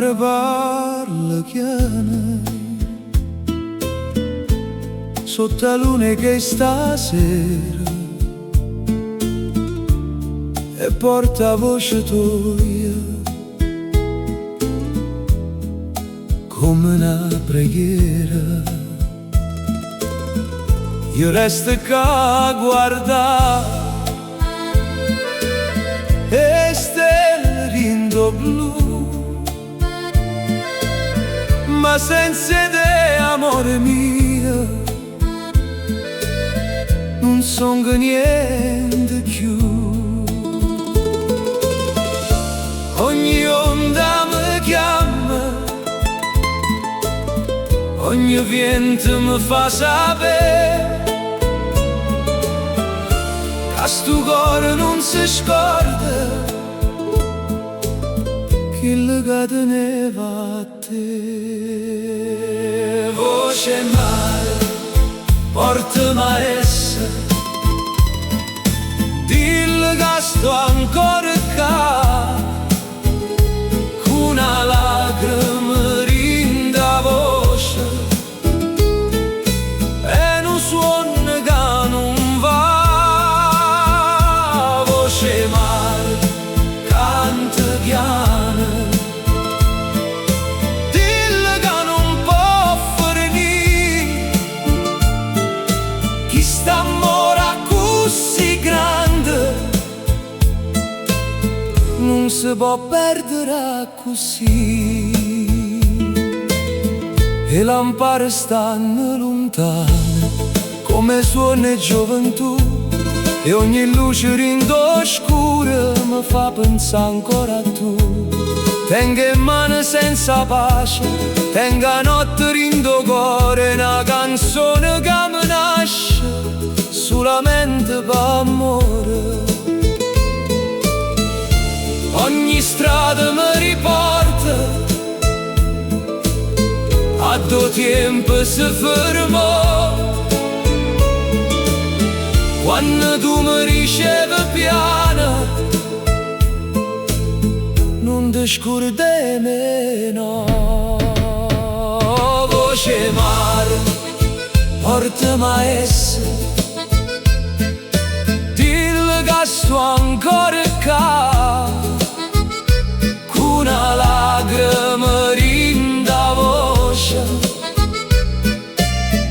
mare parla chiana sotto la luna che stasera e porta voce tua come una preghiera. Io resto qua a guardare e stelle rindo blu, ma senza te, amore mio, non son che niente più. Ogni onda mi chiama, ogni vento mi fa sapere che sto cuore non si scorda che le teneva a te. Voce mare, portami a essa, dillo che sto ancora qua, con una lacrima rinda voce e un suono che non va. Voce mare, canta piano, dillo che non può finire, chi sta amore così grande non si può perdere così. E lampare stanno lontane come suona gioventù, e ogni luce rindo scura mi fa pensare ancora a tu. Tengo in mano senza pace, tengo a notte rindo cuore, una canzone che mi nasce solamente per amore. Ogni strada mi riporta a due tempo si fermò, quando tu mi ricevi piano non ti scordai me, no. Voce mare, portami a essa, dillo che sto ancora qua, con una lacrima rinda voce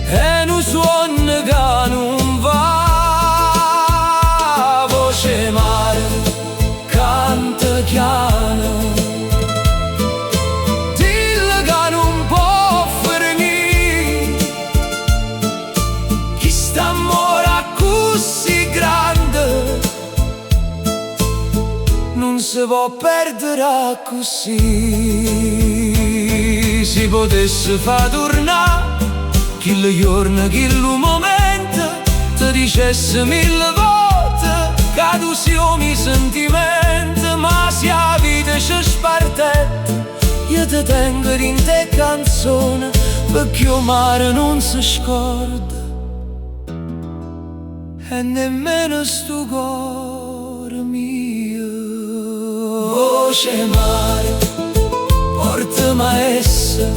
e un suono che non va. Voce mare, canta piano, dillo che non può finire, chi sta amore così grande non si può perdere così. Si potesse far tornare chi giorno, chi momento, ti dicesse mille volte che tu siamo i sentimenti, ma se la vita ci spartetta io ti tengo in te canzone, perché il mare non si scorda e nemmeno sto cuore mio. Voce mare, portami a essa,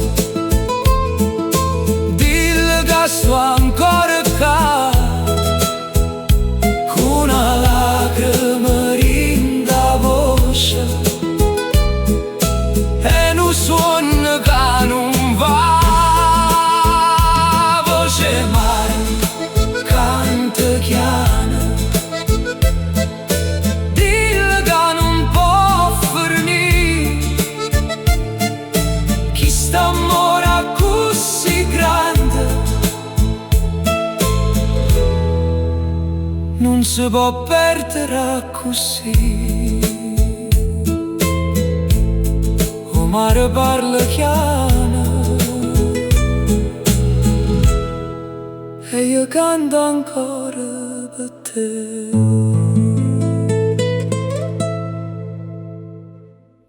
dillo che sto ancora qua, con una lacrima rinda voce e un suono che non va. Voce mare, canta piano, dillo che non può finire, chi sta amore così grande non si può perdere così. O mare parla chiano e io canto ancora per te.